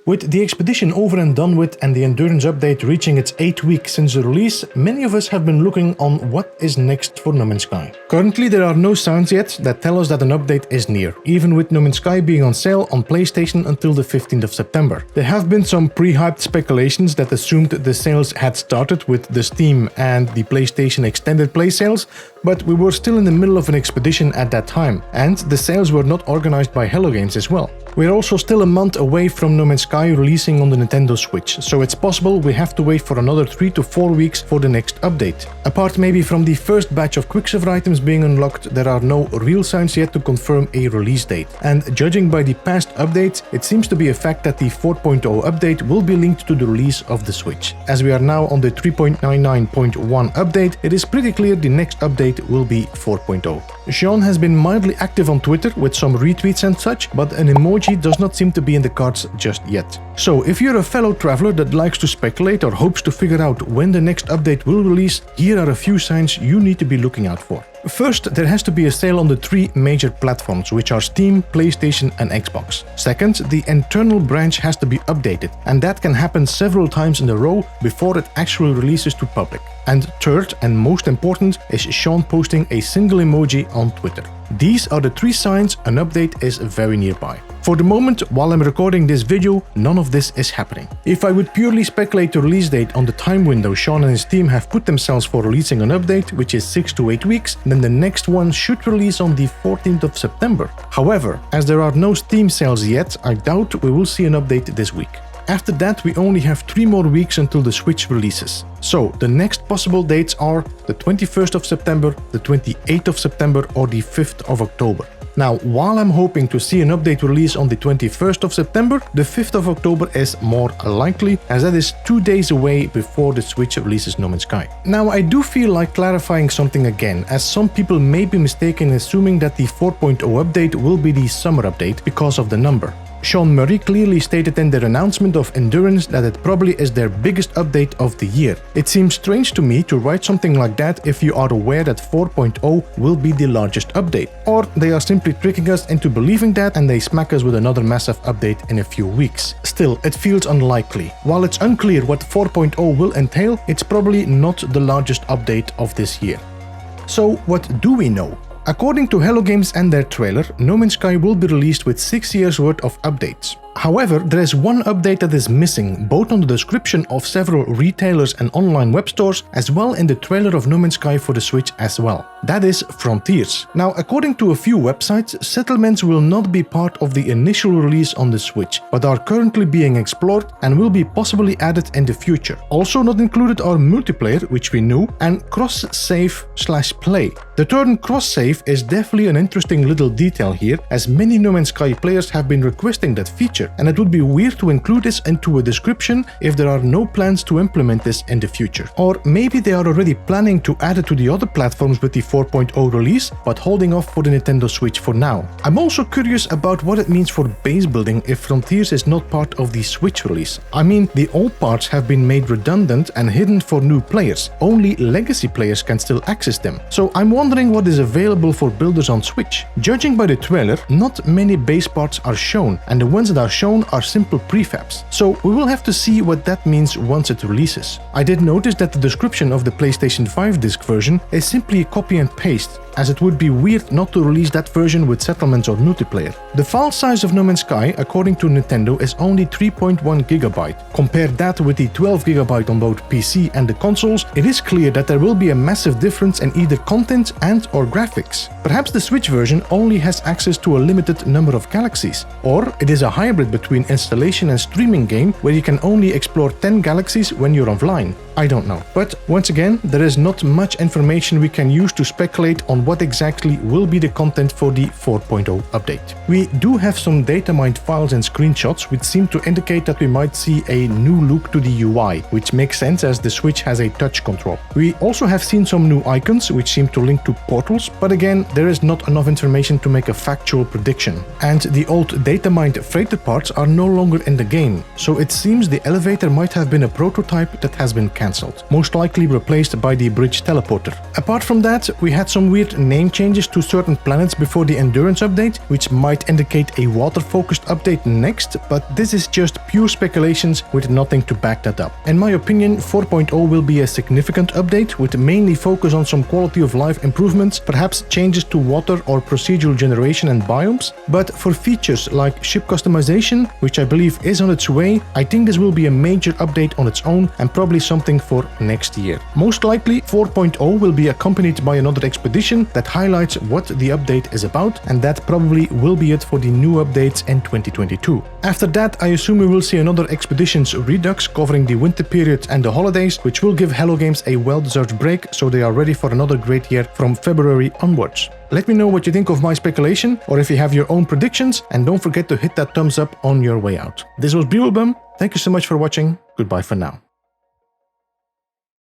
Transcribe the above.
With the expedition over and done with and the Endurance update reaching its 8th week since the release, many of us have been looking on what is next for No Man's Sky. Currently there are no signs yet that tell us that an update is near, even with No Man's Sky being on sale on PlayStation until the 15th of September. There have been some pre-hyped speculations that assumed the sales had started with the Steam and the PlayStation Extended Play sales, but we were still in the middle of an expedition at that time, and the sales were not organized by Hello Games as well. We're also still a month away from No Man's Sky releasing on the Nintendo Switch, so it's possible we have to wait for another 3 to 4 weeks for the next update. Apart maybe from the first batch of Quicksilver items being unlocked, there are no real signs yet to confirm a release date. And judging by the past updates, it seems to be a fact that the 4.0 update will be linked to the release of the Switch. As we are now on the 3.99.1 update, it is pretty clear the next update will be 4.0. Sean has been mildly active on Twitter with some retweets and such, but an emoji does not seem to be in the cards just yet. So if you're a fellow traveler that likes to speculate or hopes to figure out when the next update will release, here are a few signs you need to be looking out for. First, there has to be a sale on the 3 major platforms, which are Steam, PlayStation and Xbox. Second, the internal branch has to be updated, and that can happen several times in a row before it actually releases to public. And third, and most important, is Sean posting a single emoji on Twitter. These are the 3 signs an update is very nearby. For the moment, while I'm recording this video, none of this is happening. If I would purely speculate the release date on the time window Sean and his team have put themselves for releasing an update, which is 6 to 8 weeks, then the next one should release on the 14th of September. However, as there are no Steam sales yet, I doubt we will see an update this week. After that, we only have 3 more weeks until the Switch releases. So, the next possible dates are the 21st of September, the 28th of September or the 5th of October. Now, while I'm hoping to see an update release on the 21st of September, the 5th of October is more likely, as that is 2 days away before the Switch releases No Man's Sky. Now, I do feel like clarifying something again, as some people may be mistaken in assuming that the 4.0 update will be the summer update because of the number. Sean Murray clearly stated in their announcement of Endurance that it probably is their biggest update of the year. It seems strange to me to write something like that if you are aware that 4.0 will be the largest update. Or they are simply tricking us into believing that and they smack us with another massive update in a few weeks. Still, it feels unlikely. While it's unclear what 4.0 will entail, it's probably not the largest update of this year. So what do we know? According to Hello Games and their trailer, No Man's Sky will be released with 6 years worth of updates. However, there is one update that is missing, both on the description of several retailers and online web stores, as well in the trailer of No Man's Sky for the Switch as well. That is Frontiers. Now, according to a few websites, settlements will not be part of the initial release on the Switch, but are currently being explored and will be possibly added in the future. Also not included are multiplayer, which we knew, and cross-save/play. The term cross-save is definitely an interesting little detail here, as many No Man's Sky players have been requesting that feature, and it would be weird to include this into a description if there are no plans to implement this in the future. Or maybe they are already planning to add it to the other platforms with the 4.0 release, but holding off for the Nintendo Switch for now. I'm also curious about what it means for base building if Frontiers is not part of the Switch release. I mean, the old parts have been made redundant and hidden for new players. Only legacy players can still access them. So I'm wondering what is available for builders on Switch. Judging by the trailer, not many base parts are shown, and the ones that are shown are simple prefabs. So we will have to see what that means once it releases. I did notice that the description of the PlayStation 5 disc version is simply a copy and paste, as it would be weird not to release that version with settlements or multiplayer. The file size of No Man's Sky, according to Nintendo, is only 3.1 GB. Compare that with the 12 GB on both PC and the consoles, it is clear that there will be a massive difference in either content and or graphics. Perhaps the Switch version only has access to a limited number of galaxies, or it is a hybrid between installation and streaming game where you can only explore 10 galaxies when you're offline. I don't know. But once again, there is not much information we can use to speculate on what exactly will be the content for the 4.0 update. We do have some data mined files and screenshots which seem to indicate that we might see a new look to the UI, which makes sense as the Switch has a touch control. We also have seen some new icons which seem to link to portals, but again, there is not enough information to make a factual prediction. And the old data mined freighter parts are no longer in the game, so it seems the elevator might have been a prototype that has been cancelled, most likely replaced by the bridge teleporter. Apart from that, We had some weird name changes to certain planets before the endurance update, which might indicate a water-focused update next, but this is just pure speculations with nothing to back that up. In my opinion, 4.0 will be a significant update with mainly focus on some quality of life improvements, perhaps changes to water or procedural generation and biomes, but for features like ship customization, which I believe is on its way, I think this will be a major update on its own and probably something for next year. Most likely 4.0 will be accompanied by another expedition that highlights what the update is about, and that probably will be it for the new updates in 2022. After that, I assume we will see another Expeditions Redux covering the winter period and the holidays, which will give Hello Games a well-deserved break so they are ready for another great year from February onwards. Let me know what you think of my speculation, or if you have your own predictions, and don't forget to hit that thumbs up on your way out. This was Beeblebum. Thank you so much for watching. Goodbye for now.